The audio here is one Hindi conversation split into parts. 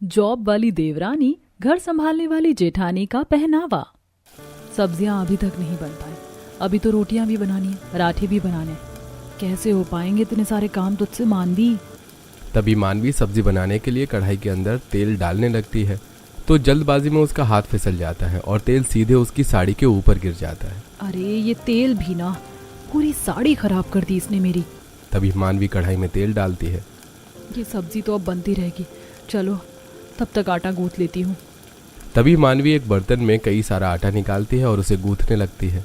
जॉब वाली देवरानी, घर संभालने वाली जेठानी का पहनावा। सब्जियां अभी तक नहीं बन पाई। अभी तो रोटियां भी बनानी है, पराठे भी बनाने हैं। कैसे हो पाएंगे इतने सारे काम तुझसे मानवी। तभी मानवी सब्जी बनाने के लिए कढ़ाई के अंदर तेल डालने लगती है तो जल्दबाजी में उसका हाथ फिसल जाता है और तेल सीधे उसकी साड़ी के ऊपर गिर जाता है। अरे ये तेल भी ना, पूरी साड़ी खराब कर दी इसने मेरी। तभी मानवी कढ़ाई में तेल डालती है। ये सब्जी तो अब बनती रहेगी, चलो तब तक आटा गूंथ लेती हूँ। तभी मानवी एक बर्तन में कई सारा आटा निकालती है और उसे गूंथने लगती है।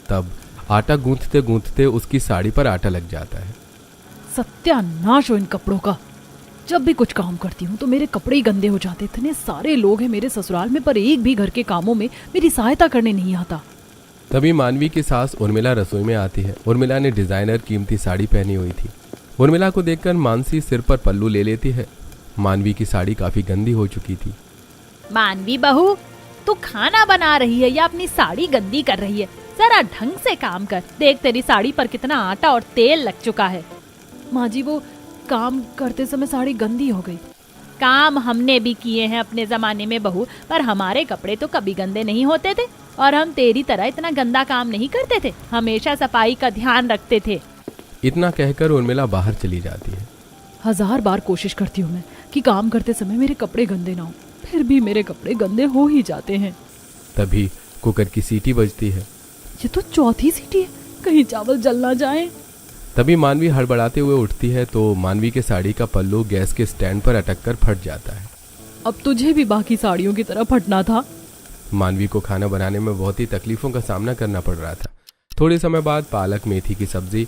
तब आटा गूंथते गूंथते उसकी साड़ी पर आटा लग जाता है। सत्यानाश हो इन कपड़ों का। जब भी कुछ काम करती हूँ तो मेरे कपड़े ही गंदे हो जाते। इतने सारे लोग हैं मेरे ससुराल में, पर एक भी घर के कामों में मेरी सहायता करने नहीं आता। तभी मानवी की सास उर्मिला रसोई में आती है। उर्मिला ने डिजाइनर कीमती साड़ी पहनी हुई थी। उर्मिला को देखकर मानसी सिर पर पल्लू ले लेती है। मानवी की साड़ी काफी गंदी हो चुकी थी। मानवी बहू, तू खाना बना रही है या अपनी साड़ी गंदी कर रही है? जरा ढंग से काम कर। देख तेरी साड़ी पर कितना आटा और तेल लग चुका है। माँ जी, वो काम करते समय साड़ी गंदी हो गई। काम हमने भी किए हैं अपने जमाने में बहू, पर हमारे कपड़े तो कभी गंदे नहीं होते थे और हम तेरी तरह इतना गंदा काम नहीं करते थे। हमेशा सफाई का ध्यान रखते थे। इतना कहकर उर्मिला बाहर चली जाती है। 1000 बार कोशिश करती हूँ मैं कि काम करते समय मेरे कपड़े गंदे ना हो, फिर भी मेरे कपड़े गंदे हो ही जाते हैं। तभी कुकर की सीटी बजती है। ये तो चौथी सीटी है, कहीं चावल जल ना जाए। तभी मानवी हड़बड़ाते हुए उठती है तो मानवी के साड़ी का पल्लू गैस के स्टैंड पर अटक कर फट जाता है। अब तुझे भी बाकी साड़ियों की तरह फटना था। मानवी को खाना बनाने में बहुत ही तकलीफों का सामना करना पड़ रहा था। थोड़े समय बाद पालक मेथी की सब्जी,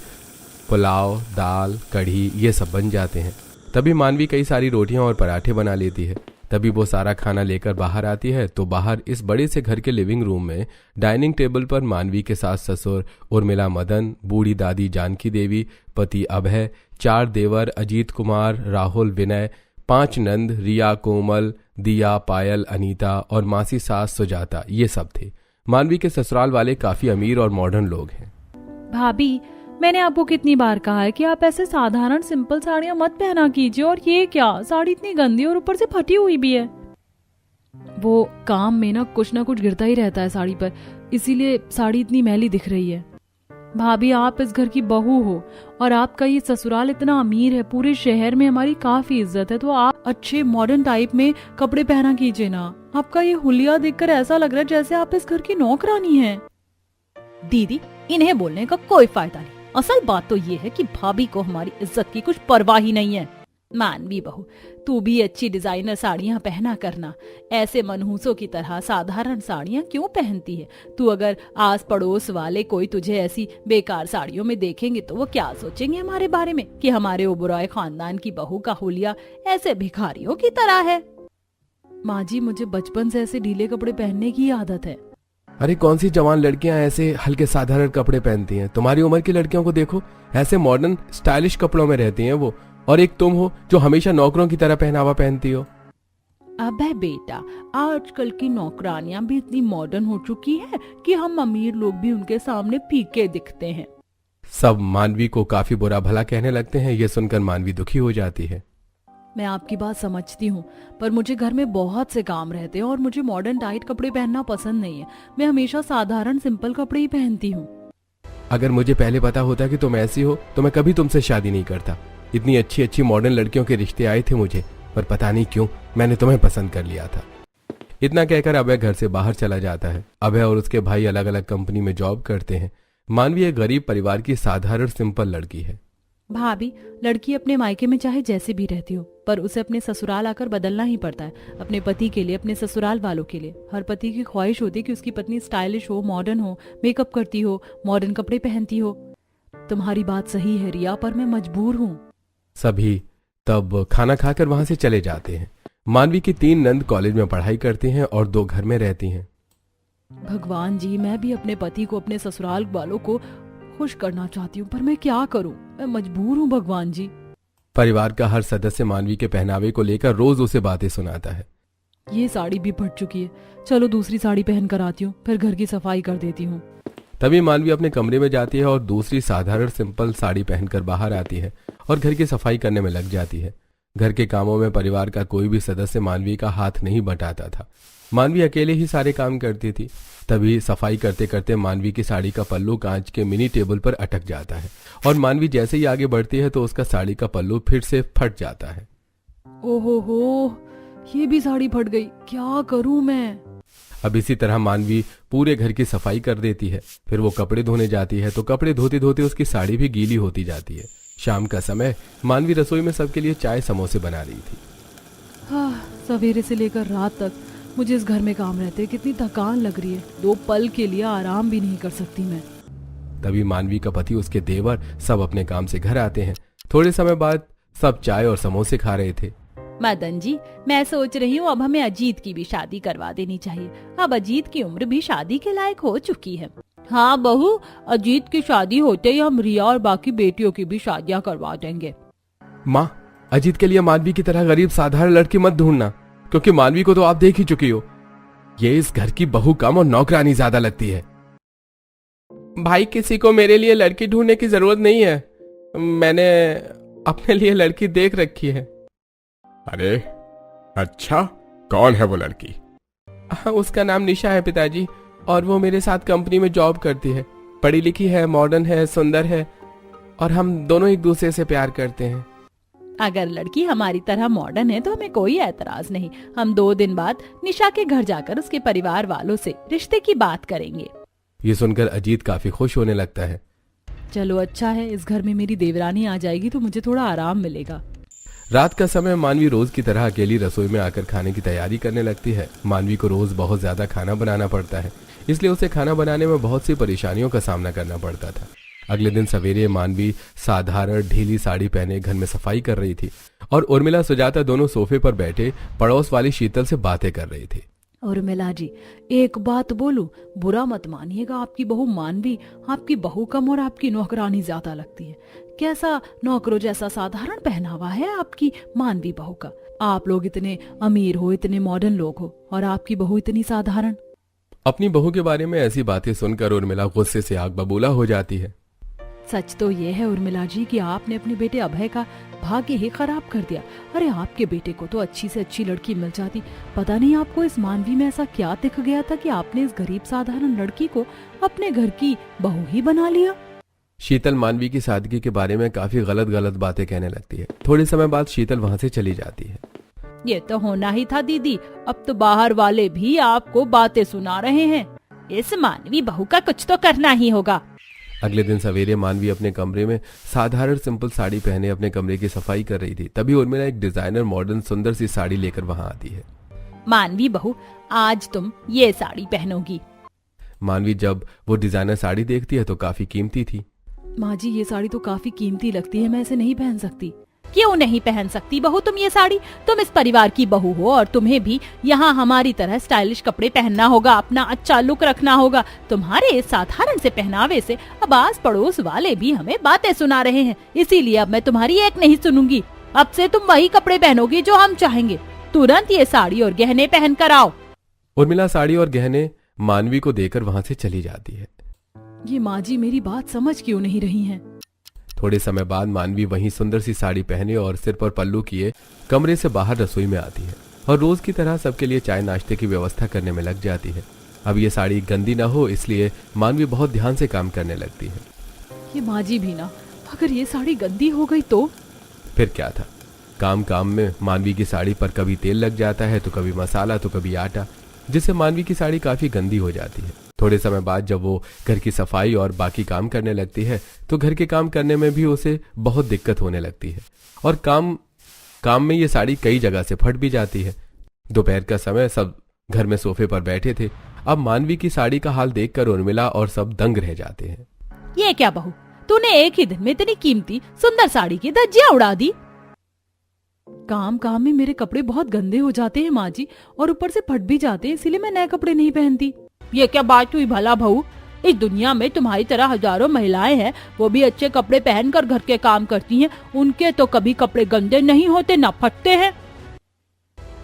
पुलाव, दाल, कढ़ी ये सब बन जाते हैं। तभी मानवी कई सारी रोटियां और पराठे बना लेती है। तभी वो सारा खाना लेकर बाहर आती है तो बाहर इस बड़े से घर के लिविंग रूम में डाइनिंग टेबल पर मानवी के सास ससुर उर्मिला मदन, बूढ़ी दादी जानकी देवी, पति अभय, 4 देवर अजीत कुमार, राहुल, विनय, 5 नंद, रिया, कोमल, दिया, पायल, अनीता और मासी सास सुजाता ये सब थे। मानवी के ससुराल वाले काफी अमीर और मॉडर्न लोग हैं। भाभी, मैंने आपको कितनी बार कहा है कि आप ऐसे साधारण सिंपल साड़ियां मत पहना कीजिए, और ये क्या, साड़ी इतनी गंदी और ऊपर से फटी हुई भी है। वो काम में ना कुछ गिरता ही रहता है साड़ी पर, इसीलिए साड़ी इतनी मैली दिख रही है। भाभी, आप इस घर की बहू हो और आपका ये ससुराल इतना अमीर है, पूरे शहर में हमारी काफी इज्जत है, तो आप अच्छे मॉडर्न टाइप में कपड़े पहना कीजिए ना। आपका ये हुलिया देखकर ऐसा लग रहा है जैसे आप इस घर की नौकरानी हैं। दीदी, इन्हें बोलने का कोई फायदा नहीं। असल बात तो ये है कि भाभी को हमारी इज्जत की कुछ परवाह ही नहीं है। मानवी बहू, तू भी अच्छी डिजाइनर साड़ियां पहना करना। ऐसे मनहूसों की तरह साधारण साड़ियां क्यों पहनती है? तू अगर आस पड़ोस वाले कोई तुझे ऐसी बेकार साड़ियों में देखेंगे तो वो क्या सोचेंगे हमारे बारे में कि हमारे ओबरॉय खानदान की बहू का हुलिया ऐसे भिखारियों की तरह है। माँ जी, मुझे बचपन से ऐसे ढीले कपड़े पहनने की आदत है। अरे कौन सी जवान लड़कियां ऐसे हल्के साधारण कपड़े पहनती हैं? तुम्हारी उम्र की लड़कियों को देखो, ऐसे मॉडर्न स्टाइलिश कपड़ों में रहती हैं वो, और एक तुम हो जो हमेशा नौकरों की तरह पहनावा पहनती हो। अबे बेटा, आजकल की नौकरानियां भी इतनी मॉडर्न हो चुकी है कि हम अमीर लोग भी उनके सामने फीके दिखते हैं। सब मानवी को काफी बुरा भला कहने लगते हैं। ये सुनकर मानवी दुखी हो जाती है। मैं आपकी बात समझती हूँ, पर मुझे घर में बहुत से काम रहते हैं और मुझे मॉडर्न टाइट कपड़े पहनना पसंद नहीं है। मैं हमेशा साधारण सिंपल कपड़े ही पहनती हूँ। अगर मुझे पहले पता होता कि तुम ऐसी हो तो मैं कभी तुमसे शादी नहीं करता। इतनी अच्छी अच्छी मॉडर्न लड़कियों के रिश्ते आए थे मुझे, पर पता नहीं क्यों मैंने तुम्हें पसंद कर लिया था। इतना कहकर अभय घर से बाहर चला जाता है। अभय और उसके भाई अलग अलग कंपनी में जॉब करते हैं। मानवी एक गरीब परिवार की साधारण सिंपल लड़की है। भाभी, लड़की अपने मायके में चाहे जैसे भी रहती हो, पर उसे अपने ससुराल आकर बदलना ही पड़ता है, अपने पति के लिए, अपने ससुराल वालों के लिए। हर पति की ख्वाहिश होती है कि उसकी पत्नी स्टाइलिश हो, मॉडर्न हो, मेकअप करती हो, मॉडर्न कपड़े पहनती हो। तुम्हारी बात सही है रिया, पर मैं मजबूर हूँ। सभी तब खाना खाकर वहां से चले जाते हैं। मानवी की 3 नंद कॉलेज में पढ़ाई करती हैं और 2 घर में रहती हैं। भगवान जी, मैं भी अपने पति को, अपने ससुराल वालों को खुश करना चाहती हूँ, पर मैं क्या करूँ? मैं मजबूर हूँ भगवान जी। परिवार का हर सदस्य मानवी के पहनावे को लेकर रोज उसे बातें सुनाता है। ये साड़ी भी फट चुकी है, चलो दूसरी साड़ी पहन कर आती हूँ, फिर घर की सफाई कर देती हूँ। तभी मानवी अपने कमरे में जाती है और दूसरी साधारण सिंपल साड़ी पहनकर बाहर आती है और घर की सफाई करने में लग जाती है। घर के कामों में परिवार का कोई भी सदस्य मानवी का हाथ नहीं बटाता था। मानवी अकेले ही सारे काम करती थी। तभी सफाई करते करते मानवी की साड़ी का पल्लू कांच के मिनी टेबल पर अटक जाता है और मानवी जैसे ही आगे बढ़ती है तो उसका साड़ी का पल्लू फिर से फट जाता है। ओहो हो, ये भी साड़ी फट गई, क्या करूं मैं। अब इसी तरह मानवी पूरे घर की सफाई कर देती है। फिर वो कपड़े धोने जाती है तो कपड़े धोते धोते उसकी साड़ी भी गीली होती जाती है। शाम का समय मानवी रसोई में सबके लिए चाय समोसे बना रही थी। सवेरे से लेकर रात तक मुझे इस घर में काम रहते, कितनी थकान लग रही है, 2 पल के लिए आराम भी नहीं कर सकती मैं। तभी मानवी का पति, उसके देवर सब अपने काम से घर आते हैं। थोड़े समय बाद सब चाय और समोसे खा रहे थे। मदन जी, मैं सोच रही हूँ अब हमें अजीत की भी शादी करवा देनी चाहिए। अब अजीत की उम्र भी शादी के लायक हो चुकी है। हाँ बहू, अजीत की शादी होते ही हम रिया और बाकी बेटियों की भी शादियाँ करवा देंगे। माँ, अजीत के लिए मानवी की तरह गरीब साधारण लड़की मत ढूंढना, क्योंकि मानवी को तो आप देख ही चुकी हो। ये इस घर की बहू कम और नौकरानी ज्यादा लगती है। भाई, किसी को मेरे लिए लड़की ढूंढने की जरूरत नहीं है, मैंने अपने लिए लड़की देख रखी है। अरे अच्छा, कौन है वो लड़की? हाँ, उसका नाम निशा है पिताजी, और वो मेरे साथ कंपनी में जॉब करती है। पढ़ी लिखी है, मॉडर्न है, सुंदर है, और हम दोनों एक दूसरे से प्यार करते हैं। अगर लड़की हमारी तरह मॉडर्न है तो हमें कोई एतराज नहीं। हम 2 दिन बाद निशा के घर जाकर उसके परिवार वालों से रिश्ते की बात करेंगे। ये सुनकर अजीत काफी खुश होने लगता है। चलो अच्छा है, इस घर में मेरी देवरानी आ जाएगी तो मुझे थोड़ा आराम मिलेगा। रात का समय मानवी रोज की तरह अकेली रसोई में आकर खाने की तैयारी करने लगती है। मानवी को रोज बहुत ज्यादा खाना बनाना पड़ता है, इसलिए उसे खाना बनाने में बहुत सी परेशानियों का सामना करना पड़ता था। अगले दिन सवेरे मानवी साधारण ढीली साड़ी पहने घर में सफाई कर रही थी और उर्मिला सुजाता दोनों सोफे पर बैठे पड़ोस वाली शीतल से बातें कर रही थी। उर्मिला जी, एक बात बोलूं, बुरा मत मानिएगा, आपकी बहू मानवी आपकी बहू कम और आपकी नौकरानी ज्यादा लगती है। कैसा नौकरों जैसा साधारण पहनावा है आपकी मानवी बहू का। आप लोग इतने अमीर हो, इतने मॉडर्न लोग हो, और आपकी बहू इतनी साधारण। अपनी बहू के बारे में ऐसी बातें सुनकर उर्मिला गुस्से से आग बबूला हो जाती है। सच तो ये है उर्मिला जी कि आपने अपने बेटे अभय का भाग्य ही खराब कर दिया। अरे आपके बेटे को तो अच्छी से अच्छी लड़की मिल जाती। पता नहीं आपको इस मानवी में ऐसा क्या दिख गया था कि आपने इस गरीब साधारण लड़की को अपने घर की बहू ही बना लिया। शीतल मानवी की सादगी के बारे में काफी गलत गलत बातें कहने लगती है। थोड़े समय बाद शीतल वहाँ से चली जाती है। ये तो होना ही था दीदी, अब तो बाहर वाले भी आपको बातें सुना रहे हैं। इस मानवी बहू का कुछ तो करना ही होगा। अगले दिन सवेरे मानवी अपने कमरे में साधारण सिंपल साड़ी पहने अपने कमरे की सफाई कर रही थी। तभी उर्मिला एक डिजाइनर मॉडर्न सुंदर सी साड़ी लेकर वहां आती है। मानवी बहू, आज तुम ये साड़ी पहनोगी। मानवी जब वो डिजाइनर साड़ी देखती है तो काफी कीमती थी। माँ जी, ये साड़ी तो काफी कीमती लगती है, मैं इसे नहीं पहन सकती। क्यों नहीं पहन सकती बहू तुम ये साड़ी? तुम इस परिवार की बहू हो और तुम्हें भी यहाँ हमारी तरह स्टाइलिश कपड़े पहनना होगा, अपना अच्छा लुक रखना होगा। तुम्हारे इस साधारण से पहनावे से अब आस पड़ोस वाले भी हमें बातें सुना रहे हैं, इसीलिए अब मैं तुम्हारी एक नहीं सुनूंगी। अब से तुम वही कपड़े पहनोगी जो हम चाहेंगे। तुरंत ये साड़ी और गहने पहन कर आओ। उर्मिला साड़ी और गहने मानवी को देकर वहां से चली जाती है। ये माँ जी मेरी बात समझ क्यों नहीं रही हैं? थोड़े समय बाद मानवी वही सुंदर सी साड़ी पहने और सिर पर पल्लू किए कमरे से बाहर रसोई में आती है और रोज की तरह सबके लिए चाय नाश्ते की व्यवस्था करने में लग जाती है। अब ये साड़ी गंदी न हो इसलिए मानवी बहुत ध्यान से काम करने लगती है। ये माँ जी भी ना, अगर ये साड़ी गंदी हो गई तो? फिर क्या था, काम काम में मानवी की साड़ी पर कभी तेल लग जाता है तो कभी मसाला तो कभी आटा, जिससे मानवी की साड़ी काफी गंदी हो जाती है। थोड़े समय बाद जब वो घर की सफाई और बाकी काम करने लगती है तो घर के काम करने में भी उसे बहुत दिक्कत होने लगती है और काम में ये साड़ी कई जगह से फट भी जाती है। दोपहर का समय सब घर में सोफे पर बैठे थे। अब मानवी की साड़ी का हाल देखकर उर्मिला और सब दंग रह जाते हैं। ये क्या बहू, तूने एक ही दिन में इतनी कीमती सुंदर साड़ी की धज्जियां उड़ा दी। काम काम में मेरे कपड़े बहुत गंदे हो जाते हैं माँ जी, और ऊपर से फट भी जाते हैं, इसीलिए मैं नए कपड़े नहीं पहनती। ये क्या बात हुई भला बहू? इस दुनिया में तुम्हारी तरह हजारों महिलाएं हैं, वो भी अच्छे कपड़े पहनकर घर के काम करती हैं। उनके तो कभी कपड़े गंदे नहीं होते, न फटते हैं।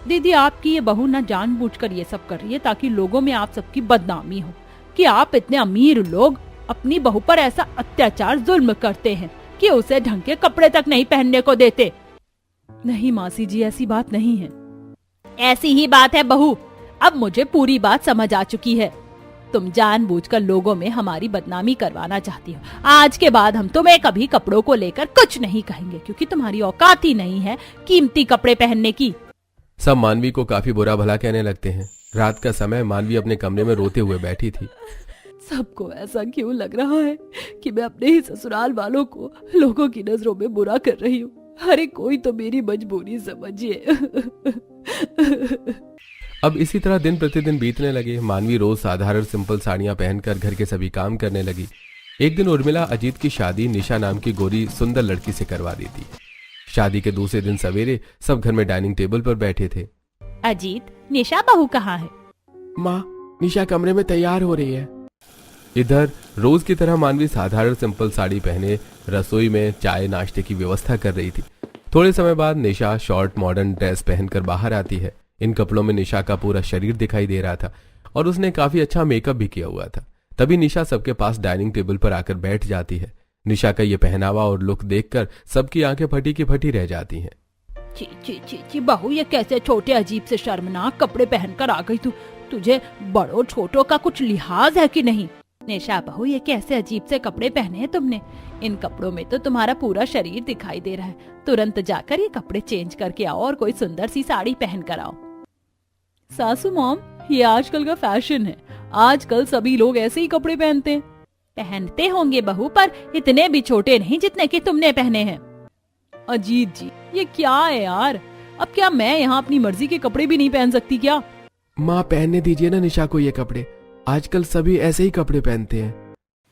दीदी, आपकी ये बहू न जानबूझकर ये सब कर रही है ताकि लोगों में आप सबकी बदनामी हो कि आप इतने अमीर लोग अपनी बहू पर ऐसा अत्याचार जुल्म करते हैं कि उसे ढंग के कपड़े तक नहीं पहनने को देते। नहीं मासी जी, ऐसी बात नहीं है। ऐसी ही बात है बहू। अब मुझे पूरी बात समझ आ चुकी है। तुम जानबूझकर लोगों में हमारी बदनामी करवाना चाहती हो। आज के बाद हम तुम्हें कभी कपड़ों को लेकर कुछ नहीं कहेंगे, क्योंकि तुम्हारी औकात ही नहीं है कीमती कपड़े पहनने की। सब मानवी को काफी बुरा भला कहने लगते हैं। रात का समय मानवी अपने कमरे में रोते हुए बैठी थी। सबको ऐसा क्यों लग रहा है कि मैं अपने ही ससुराल वालों को लोगों की नजरों में बुरा कर रही हूँ। अरे कोई तो मेरी मजबूरी समझिए। अब इसी तरह दिन प्रतिदिन बीतने लगे। मानवी रोज साधारण सिंपल साड़ियां पहनकर घर के सभी काम करने लगी। एक दिन उर्मिला अजीत की शादी निशा नाम की गोरी सुंदर लड़की से करवा दी थी। शादी के दूसरे दिन सवेरे सब घर में डाइनिंग टेबल पर बैठे थे। अजीत, निशा बहू कहाँ है? माँ, निशा कमरे में तैयार हो रही है। इधर रोज की तरह मानवी साधारण सिंपल साड़ी पहने रसोई में चाय नाश्ते की व्यवस्था कर रही थी। थोड़े समय बाद निशा शॉर्ट मॉडर्न ड्रेस पहनकर बाहर आती है। इन कपड़ों में निशा का पूरा शरीर दिखाई दे रहा था और उसने काफी अच्छा मेकअप भी किया हुआ था। तभी निशा सबके पास डाइनिंग टेबल पर आकर बैठ जाती है। निशा का ये पहनावा और लुक देखकर सबकी आंखें फटी की फटी रह जाती हैं। ची ची ची ची बहू, ये कैसे छोटे अजीब से शर्मनाक कपड़े पहनकर आ गई तू। तुझे बड़ों छोटों का कुछ लिहाज है कि नहीं? निशा बहू, ये कैसे अजीब से कपड़े पहने हैं तुमने? इन कपड़ों में तो तुम्हारा पूरा शरीर दिखाई दे रहा है। तुरंत जाकर ये कपड़े चेंज करके आओ और कोई सुंदर सी साड़ी पहन कर आओ। सासू मॉम, ये आजकल का फैशन है। आजकल सभी लोग ऐसे ही कपड़े पहनते हैं। पहनते होंगे बहू, पर इतने भी छोटे नहीं जितने कि तुमने पहने हैं। अजीत जी, ये क्या है यार? अब क्या मैं यहाँ अपनी मर्जी के कपड़े भी नहीं पहन सकती क्या? माँ, पहनने दीजिए ना निशा को ये कपड़े। आजकल सभी ऐसे ही कपड़े पहनते हैं।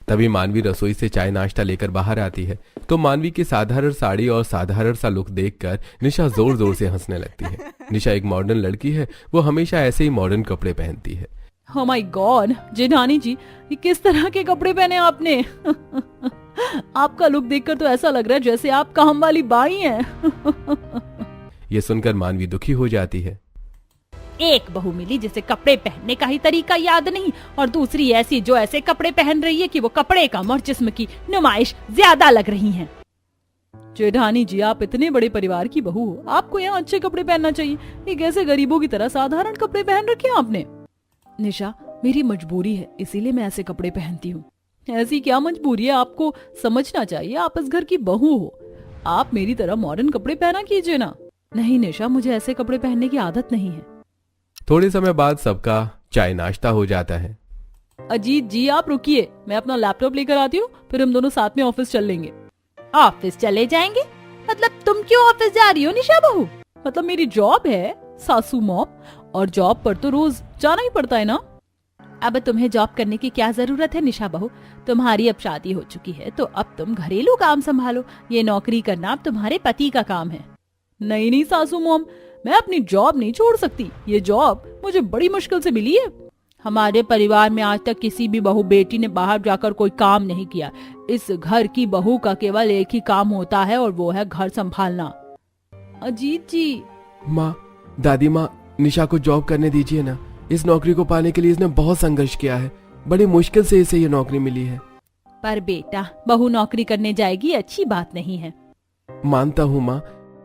तभी मानवी रसोई से चाय नाश्ता लेकर बाहर आती है तो मानवी की साधारण साड़ी और साधारण सा लुक देखकर निशा जोर जोर से हंसने लगती है। निशा एक मॉडर्न लड़की है, वो हमेशा ऐसे ही मॉडर्न कपड़े पहनती है। Oh my God, जेठानी जी, ये किस तरह के कपड़े पहने आपने? आपका लुक देखकर तो ऐसा लग रहा है जैसे आप काम वाली बाई हैं। ये सुनकर मानवी दुखी हो जाती है। एक बहू मिली जिसे कपड़े पहनने का ही तरीका याद नहीं, और दूसरी ऐसी जो ऐसे कपड़े पहन रही है कि वो कपड़े कम और जिस्म की नुमाइश ज्यादा लग रही है। जेठानी जी, आप इतने बड़े परिवार की बहू हो, आपको यहाँ अच्छे कपड़े पहनना चाहिए। ये कैसे गरीबों की तरह साधारण कपड़े पहन रखे हैं आपने? निशा, मेरी मजबूरी है, इसीलिए मैं ऐसे कपड़े पहनती हूँ। ऐसी क्या मजबूरी है? आपको समझना चाहिए, आप इस घर की बहू हो। आप मेरी तरह मॉडर्न कपड़े पहना कीजिए ना। नहीं निशा, मुझे ऐसे कपड़े पहनने की आदत नहीं है। थोड़े समय बाद सबका चाय नाश्ता हो जाता है। अजीत जी, आप रुकिए, मैं अपना लैपटॉप लेकर आती हूँ, फिर हम दोनों साथ में ऑफिस चल लेंगे। ऑफिस चले जाएंगे? मतलब तुम क्यों ऑफिस जा रही हो निशा बहू? मतलब मेरी जॉब है सासू मॉम, और जॉब पर तो रोज जाना ही पड़ता है ना। अब तुम्हें जॉब करने की क्या जरूरत है निशा बहू? तुम्हारी अब शादी हो चुकी है तो अब तुम घरेलू काम संभालो। ये नौकरी करना अब तुम्हारे पति का काम है। नहीं नहीं सासू मॉम, मैं अपनी जॉब नहीं छोड़ सकती। ये जॉब मुझे बड़ी मुश्किल से मिली है। हमारे परिवार में आज तक किसी भी बहू बेटी ने बाहर जाकर कोई काम नहीं किया। इस घर की बहू का केवल एक ही काम होता है और वो है घर संभालना। अजीत जी। माँ, दादी माँ, निशा को जॉब करने दीजिए ना। इस नौकरी को पाने के लिए इसने बहुत संघर्ष किया है। बड़ी मुश्किल से इसे ये नौकरी मिली है। पर बेटा, बहू नौकरी करने जाएगी अच्छी बात नहीं है। मानता हूँ माँ,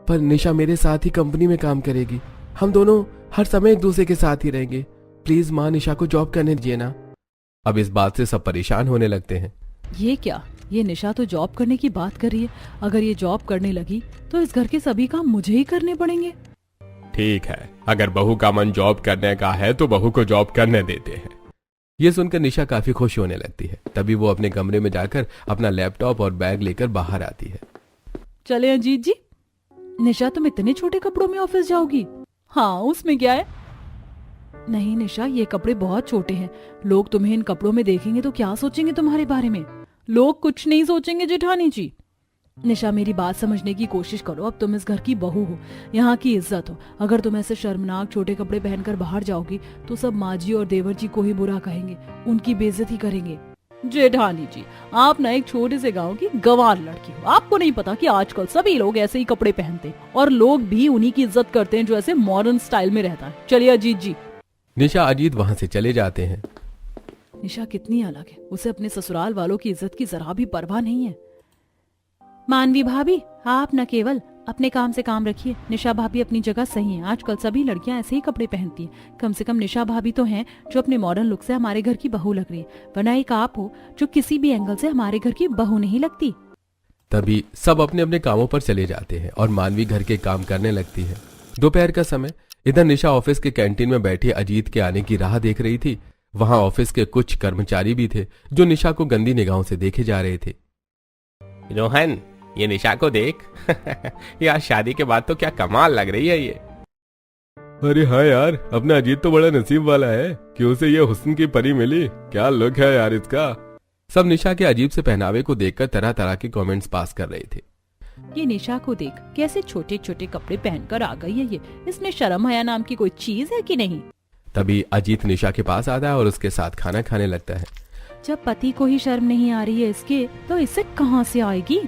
पर निशा मेरे साथ ही कंपनी में काम करेगी। हम दोनों हर समय एक दूसरे के साथ ही रहेंगे। प्लीज माँ, निशा को जॉब करने दीजिए ना। अब इस बात से सब परेशान होने लगते हैं। ये क्या? ये निशा तो जॉब करने की बात कर रही है। अगर ये जॉब करने लगी तो इस घर के सभी काम मुझे ही करने पड़ेंगे। ठीक है, अगर बहू का मन जॉब करने का है तो बहू को जॉब करने देते हैं। ये सुनकर निशा काफी खुश होने लगती है। तभी वो अपने कमरे में जाकर अपना लैपटॉप और बैग लेकर बाहर आती है। चले अजीत जी। निशा, तुम इतने छोटे कपड़ों में ऑफिस जाओगी? हाँ, उसमें क्या है? नहीं निशा, ये कपड़े बहुत छोटे हैं। लोग तुम्हें इन कपड़ों में देखेंगे तो क्या सोचेंगे तुम्हारे बारे में? लोग कुछ नहीं सोचेंगे जेठानी जी। निशा, मेरी बात समझने की कोशिश करो। अब तुम इस घर की बहू हो, यहाँ की इज्जत हो। अगर तुम ऐसे शर्मनाक छोटे कपड़े पहनकर बाहर जाओगी तो सब माँ जी और देवर जी को ही बुरा कहेंगे, उनकी बेइज्जती करेंगे। जेठानी जी, आप ना एक छोटे से गांव की गंवार लड़की हो। आपको नहीं पता कि आजकल सभी लोग ऐसे ही कपड़े पहनते हैं और लोग भी उन्हीं की इज्जत करते हैं जो ऐसे मॉडर्न स्टाइल में रहता है। चलिए अजीत जी। निशा अजीत वहां से चले जाते हैं। निशा कितनी अलग है, उसे अपने ससुराल वालों की इज्जत की जरा भी परवाह नहीं है। मानवी भाभी, आप न केवल अपने काम से काम रखिए। निशा भाभी अपनी जगह सही है। आजकल सभी लड़कियां ऐसे ही कपड़े पहनती हैं। कम से कम निशा भाभी तो हैं जो अपने मॉडर्न लुक से हमारे घर की बहू लग रही है, वरना एक आप हो जो किसी भी एंगल से हमारे घर की बहू नहीं लगती। तभी सब अपने अपने कामों पर चले जाते हैं और मानवी घर के काम करने लगती है। दोपहर का समय। इधर निशा ऑफिस के कैंटीन में बैठी अजीत के आने की राह देख रही थी। वहां ऑफिस के कुछ कर्मचारी भी थे जो निशा को गंदी निगाहों से देखे जा रहे थे। रोहन, ये निशा को देख। यार शादी के बाद तो क्या कमाल लग रही है ये। अरे हाँ यार, अपना अजीत तो बड़ा नसीब वाला है कि उसे ये हुस्न की परी मिली। क्या लुक है यार इसका। सब निशा के अजीब से पहनावे को देखकर तरह तरह के कमेंट्स पास कर रहे थे। ये निशा को देख, कैसे छोटे छोटे कपड़े पहनकर आ गई है ये। इसमें शर्म हया नाम की कोई चीज है कि नहीं। तभी अजीत निशा के पास आता है और उसके साथ खाना खाने लगता है। जब पति को ही शर्म नहीं आ रही है इसके, तो इसे कहाँ से आएगी।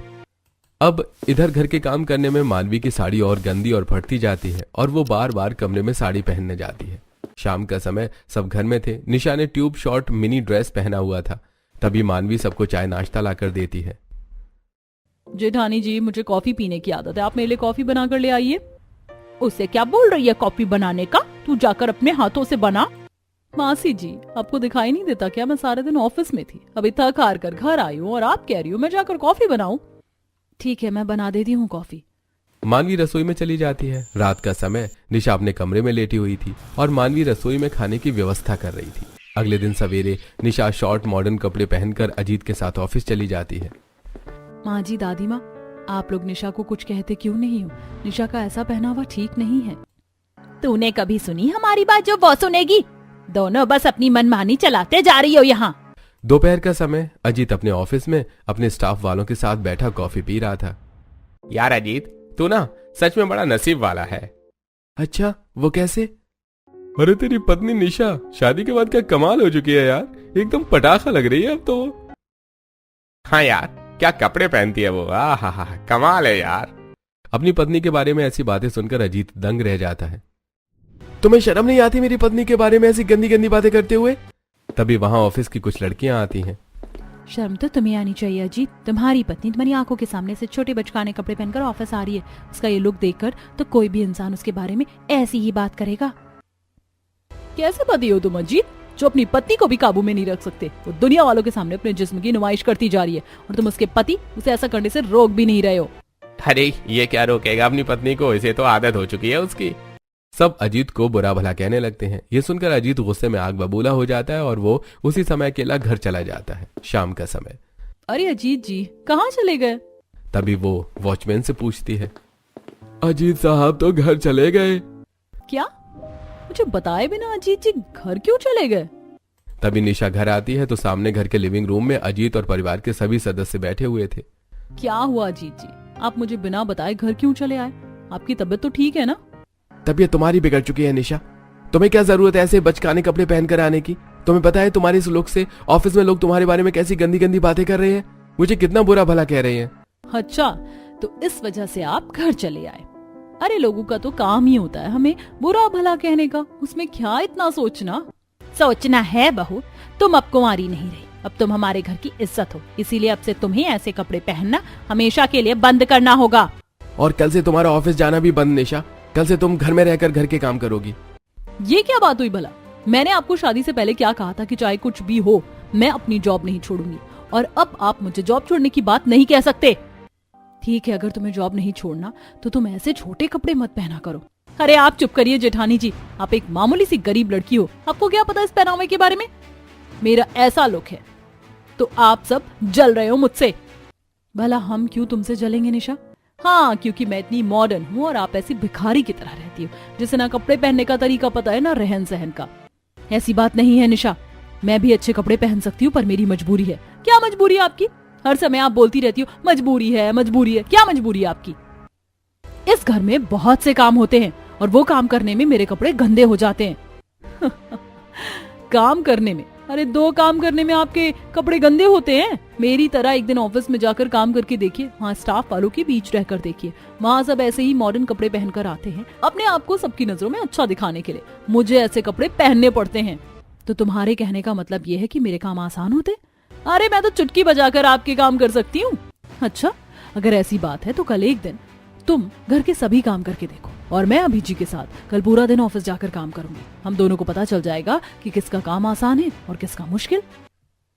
अब इधर घर के काम करने में मानवी की साड़ी और गंदी और फटती जाती है और वो बार बार कमरे में साड़ी पहनने जाती है। शाम का समय, सब घर में थे। निशा ने ट्यूब शॉर्ट मिनी ड्रेस पहना हुआ था। तभी मानवी सबको चाय नाश्ता लाकर देती है। जेठानी जी, मुझे कॉफी पीने की आदत है, आप मेरे लिए कॉफी बनाकर ले आइए। उसे क्या बोल रही है कॉफी बनाने का? तू जाकर अपने हाथों से बना। मासी जी, आपको दिखाई नहीं देता क्या? मैं सारे दिन ऑफिस में थी, अभी थक हार कर घर आई हूँ और आप कह रही हो मैं जाकर कॉफी बनाऊं। ठीक है, मैं बना देती हूँ कॉफी। मानवी रसोई में चली जाती है। रात का समय। निशा अपने कमरे में लेटी हुई थी और मानवी रसोई में खाने की व्यवस्था कर रही थी। अगले दिन सवेरे निशा शॉर्ट मॉडर्न कपड़े पहनकर अजीत के साथ ऑफिस चली जाती है। माँ जी, दादी माँ, आप लोग निशा को कुछ कहते क्यों नहीं हो? निशा का ऐसा पहनावा ठीक नहीं है। तूने कभी सुनी हमारी बात जो वो सुनेगी? दोनों बस अपनी मनमानी चलाते जा रही हो यहाँ। दोपहर का समय। अजीत अपने ऑफिस में अपने स्टाफ वालों के साथ बैठा कॉफी पी रहा था। यार अजीत, तू ना सच में बड़ा नसीब वाला है। अच्छा, वो कैसे? अरे तेरी पत्नी निशा शादी के बाद क्या कमाल हो चुकी है यार, एकदम पटाखा लग रही है अब तो। हाँ यार, क्या कपड़े पहनती है वो। आहा, कमाल है यार। अपनी पत्नी के बारे में ऐसी बातें सुनकर अजीत दंग रह जाता है। तुम्हें शर्म नहीं आती मेरी पत्नी के बारे में ऐसी गंदी गंदी बातें करते हुए? तभी वहां ऑफिस की कुछ लड़कियां आती हैं। शर्म तो तुम्हें आनी चाहिए अजीत। तुम्हारी पत्नी तुम्हारी आंखों के सामने से छोटे बचकाने कपड़े पहनकर ऑफिस आ रही है। उसका ये लुक देखकर तो कोई भी इंसान उसके बारे में ऐसी ही बात करेगा। कैसे पति हो तुम अजीत, जो अपनी पत्नी को भी काबू में नहीं रख सकते? वो दुनिया वालों के सामने अपने जिस्म की नुमाइश करती जा रही है और तुम उसके पति उसे ऐसा करने से रोक भी नहीं रहे हो। अरे ये क्या रोकेगा अपनी पत्नी को, इसे तो आदत हो चुकी है उसकी। सब अजीत को बुरा भला कहने लगते हैं। ये सुनकर अजीत गुस्से में आग बबूला हो जाता है और वो उसी समय अकेला घर चला जाता है। शाम का समय। अरे अजीत जी, कहाँ चले गए? तभी वो वॉचमैन से पूछती है। अजीत साहब तो घर चले गए। क्या? मुझे बताए बिना अजीत जी घर क्यों चले गए? तभी निशा घर आती है तो सामने घर के लिविंग रूम में अजीत और परिवार के सभी सदस्य बैठे हुए थे। क्या हुआ अजीत जी, आप मुझे बिना बताए घर क्यों चले आए? आपकी तबीयत तो ठीक है ना? तबीयत तुम्हारी बिगड़ चुकी है निशा। तुम्हें क्या जरूरत है ऐसे बचकाने कपड़े पहनकर आने की? तुम्हें पता है तुम्हारे इस लुक से ऑफिस में लोग तुम्हारे बारे में कैसी गंदी गंदी बातें कर रहे हैं, मुझे कितना बुरा भला कह रहे हैं। अच्छा, तो इस वजह से आप घर चले आए। अरे लोगों का तो काम ही होता है हमें बुरा भला कहने का, उसमें क्या इतना सोचना? सोचना है बहू, तुम अब कुंवारी नहीं रही, अब तुम हमारे घर की इज्जत हो, इसीलिए अब से तुम्हें ऐसे कपड़े पहनना हमेशा के लिए बंद करना होगा। और कल से तुम्हारा ऑफिस जाना भी बंद निशा। कल से तुम घर में रहकर घर के काम करोगी। ये क्या बात हुई भला? मैंने आपको शादी से पहले क्या कहा था कि चाहे कुछ भी हो मैं अपनी जॉब नहीं छोड़ूंगी, और अब आप मुझे जॉब छोड़ने की बात नहीं कह सकते। ठीक है, अगर तुम्हें जॉब नहीं छोड़ना तो तुम ऐसे छोटे कपड़े मत पहना करो। अरे आप चुप करिए जेठानी जी, आप एक मामूली सी गरीब लड़की हो, आपको क्या पता इस पहनावे के बारे में? मेरा ऐसा लुक है तो आप सब जल रहे हो मुझसे। भला हम क्यों तुमसे जलेंगे निशा? हाँ, क्योंकि मैं इतनी मॉडर्न हूँ और आप ऐसी भिखारी की तरह रहती हो जिसे ना कपड़े पहनने का तरीका पता है ना रहन सहन का। ऐसी बात नहीं है निशा, मैं भी अच्छे कपड़े पहन सकती हूँ पर मेरी मजबूरी है। क्या मजबूरी है आपकी? हर समय आप बोलती रहती हो मजबूरी है मजबूरी है। क्या मजबूरी है आपकी? इस घर में बहुत से काम होते हैं और वो काम करने में मेरे कपड़े गंदे हो जाते हैं। काम करने में? अरे 2 काम करने में आपके कपड़े गंदे होते हैं? मेरी तरह एक दिन ऑफिस में जाकर काम करके देखिए, वहाँ स्टाफ वालों के बीच रहकर देखिए, वहाँ सब ऐसे ही मॉडर्न कपड़े पहनकर आते हैं अपने आप को सबकी नजरों में अच्छा दिखाने के लिए। मुझे ऐसे कपड़े पहनने पड़ते हैं। तो तुम्हारे कहने का मतलब ये है कि मेरे काम आसान होते? अरे मैं तो चुटकी बजाकर आपके काम कर सकती हूँ। अच्छा, अगर ऐसी बात है तो कल एक दिन तुम घर के सभी काम करके देखो और मैं अभी जी के साथ कल पूरा दिन ऑफिस जाकर काम करूंगी। हम दोनों को पता चल जाएगा कि किसका काम आसान है और किसका मुश्किल।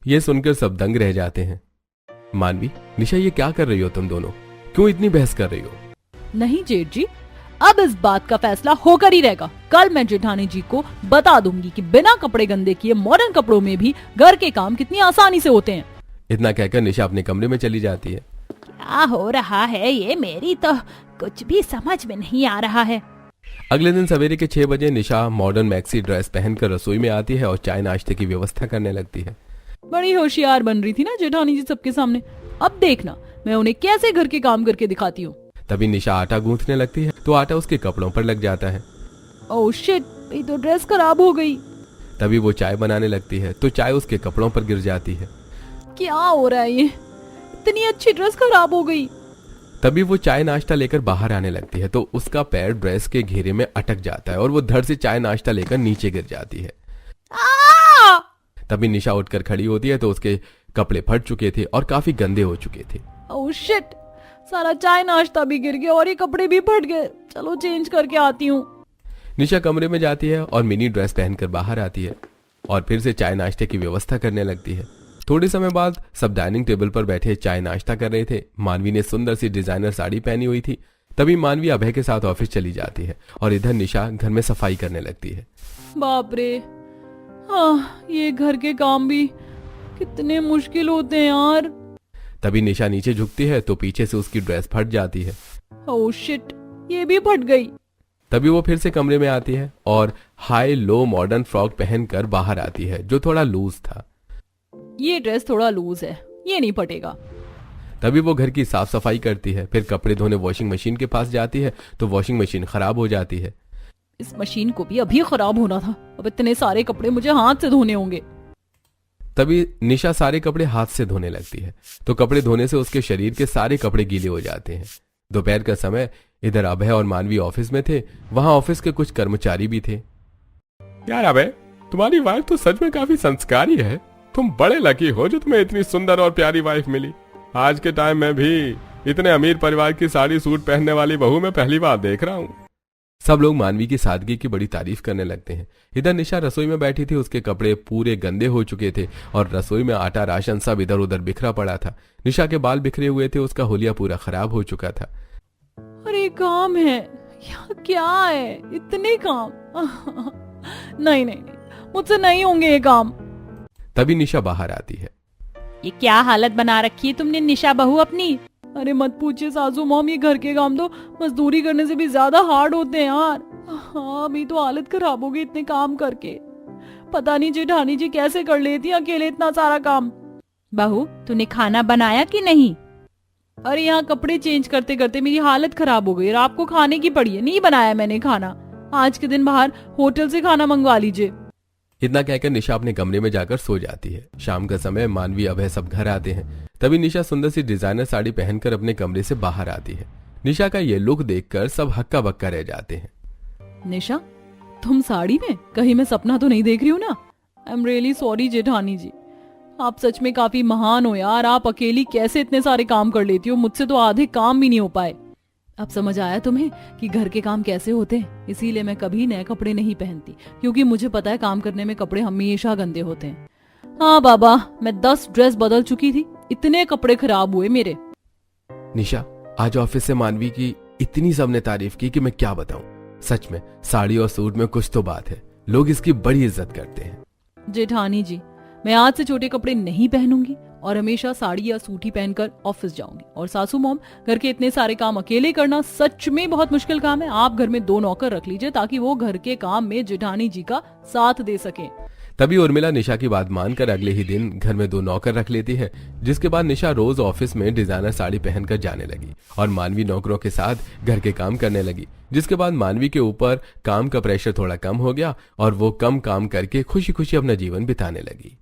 ये सुनकर सब दंग रह जाते हैं। मानवी, निशा, ये क्या कर रही हो तुम दोनों? क्यों इतनी बहस कर रही हो? नहीं जेठ जी, अब इस बात का फैसला होकर ही रहेगा। कल मैं जेठानी जी को बता दूंगी कि बिना कपड़े गंदे किए मॉडर्न कपड़ों में भी घर के काम कितनी आसानी से होते हैं। इतना कहकर निशा अपने कमरे में चली जाती है। क्या हो रहा है ये, मेरी तो कुछ भी समझ में नहीं आ रहा है। अगले दिन सवेरे के 6 बजे निशा मॉडर्न मैक्सी ड्रेस पहनकर रसोई में आती है और चाय नाश्ते की व्यवस्था करने लगती है। बड़ी होशियार बन रही थी ना जेठानी जी सबके सामने। अब देखना मैं उन्हें कैसे घर के काम करके दिखाती हूँ। तभी निशा आटा गूंथने लगती है तो आटा उसके कपड़ों पर लग जाता है। ओह शिट, ये तो ड्रेस खराब हो गई। तभी वो चाय बनाने लगती है तो चाय उसके कपड़ों पर गिर जाती है। क्या हो रहा है ये, इतनी अच्छी ड्रेस खराब हो गई। तभी वो चाय नाश्ता लेकर बाहर आने लगती है तो उसका पैर ड्रेस के घेरे में अटक जाता है और वो धड़ से चाय नाश्ता लेकर नीचे गिर जाती है। तभी निशा उठकर खड़ी होती है तो उसके कपड़े फट चुके थे और काफी गंदे हो चुके थे। ओह शिट, सारा चाय नाश्ता भी गिर गया और ये कपड़े भी फट गए। चलो चेंज करके आती हूँ। निशा कमरे में जाती है और मिनी ड्रेस पहनकर बाहर आती है और फिर से चाय नाश्ते की व्यवस्था करने लगती है। थोड़े समय बाद सब डाइनिंग टेबल पर बैठे चाय नाश्ता कर रहे थे। मानवी ने सुंदर सी डिजाइनर साड़ी पहनी हुई थी। तभी मानवी अभय के साथ ऑफिस चली जाती है और इधर निशा घर में सफाई करने लगती है। बाप रे, हाँ, ये घर के काम भी कितने मुश्किल होते हैं यार। तभी निशा नीचे झुकती है तो पीछे से उसकी ड्रेस फट जाती है। ओह शिट, ये भी फट गई। तभी वो फिर से कमरे में आती है और हाई लो मॉडर्न फ्रॉक पहनकर बाहर आती है जो थोड़ा लूज था। ये ड्रेस थोड़ा लूज है, ये नहीं फटेगा। तभी वो घर की साफ सफाई करती है। फिर कपड़े धोने वॉशिंग मशीन के पास जाती है तो वॉशिंग मशीन खराब हो जाती है। इस मशीन को भी अभी खराब होना था। अब इतने सारे कपड़े मुझे हाथ से धोने होंगे। तभी निशा सारे कपड़े हाथ से धोने लगती है तो कपड़े धोने से उसके शरीर के सारे कपड़े गीले हो जाते हैं। दोपहर का समय, इधर अभय और मानवी ऑफिस में थे। वहां ऑफिस के कुछ कर्मचारी भी थे। यार अबे, तुम्हारी वाइफ तो सच में काफी संस्कारी है। तुम बड़े लकी हो जो तुम्हें इतनी सुंदर और प्यारी वाइफ मिली। आज के टाइम में भी इतने अमीर परिवार की साड़ी सूट पहनने वाली बहू मैं पहली बार देख रहा हूँ। सब लोग मानवी की सादगी की बड़ी तारीफ करने लगते हैं। इधर निशा रसोई में बैठी थी। उसके कपड़े पूरे गंदे हो चुके थे और रसोई में आटा राशन सब इधर उधर बिखरा पड़ा था। निशा के बाल बिखरे हुए थे। उसका हुलिया पूरा खराब हो चुका था। अरे काम है या क्या है, इतने काम। नहीं नहीं नहीं, मुझसे नहीं होंगे ये काम। तभी निशा बाहर आती है। ये क्या हालत बना रखी है तुमने निशा बहू अपनी। अरे मत पूछिए सासू मॉम, ये घर के काम तो मजदूरी करने से भी ज्यादा हार्ड होते हैं यार। हाँ, अभी तो हालत खराब हो गई इतने काम करके। पता नहीं जेठानी जी कैसे कर लेती हैं अकेले इतना सारा काम। बहू, तूने खाना बनाया कि नहीं? अरे यहाँ कपड़े चेंज करते करते मेरी हालत खराब हो गई और आपको खाने की पड़ी है। नहीं बनाया मैंने खाना। आज के दिन बाहर होटल से खाना मंगवा लीजिए। इतना कहकर निशा अपने कमरे में जाकर सो जाती है। शाम का समय, मानवी अभय सब घर आते हैं। तभी निशा सुंदर सी डिजाइनर साड़ी पहनकर अपने कमरे से बाहर आती है। निशा का ये लुक देखकर सब हक्का बक्का रह जाते हैं। निशा, तुम साड़ी में? कहीं मैं सपना तो नहीं देख रही हूँ ना? आई एम रियली सॉरी जेठानी जी। आप सच में काफी महान हो यार। आप अकेली कैसे इतने सारे काम कर लेती हो? मुझसे तो आधे काम भी नहीं हो पाए। अब समझ आया तुम्हें कि घर के काम कैसे होते हैं। इसीलिए मैं कभी नए कपड़े नहीं पहनती, क्योंकि मुझे पता है काम करने में कपड़े हमेशा गंदे होते हैं। हाँ बाबा, मैं 10 ड्रेस बदल चुकी थी, इतने कपड़े खराब हुए मेरे। निशा, आज ऑफिस से मानवी की इतनी सबने तारीफ की कि मैं क्या बताऊं। सच में साड़ी और सूट में कुछ तो बात है। लोग इसकी बड़ी इज्जत करते हैं। जेठानी जी, मैं आज से छोटे कपड़े नहीं पहनूंगी और हमेशा साड़ी या सूट ही पहनकर ऑफिस जाऊंगी। और सासू मॉम, घर के इतने सारे काम अकेले करना सच में बहुत मुश्किल काम है। आप घर में 2 नौकर रख लीजिए ताकि वो घर के काम में जेठानी जी का साथ दे सके। तभी उर्मिला निशा की बात मानकर अगले ही दिन घर में 2 नौकर रख लेती है, जिसके बाद निशा रोज ऑफिस में डिजाइनर साड़ी पहनकर जाने लगी और मानवी नौकरों के साथ घर के काम करने लगी। जिसके बाद मानवी के ऊपर काम का प्रेशर थोड़ा कम हो गया और वो कम काम करके खुशी खुशी अपना जीवन बिताने लगी।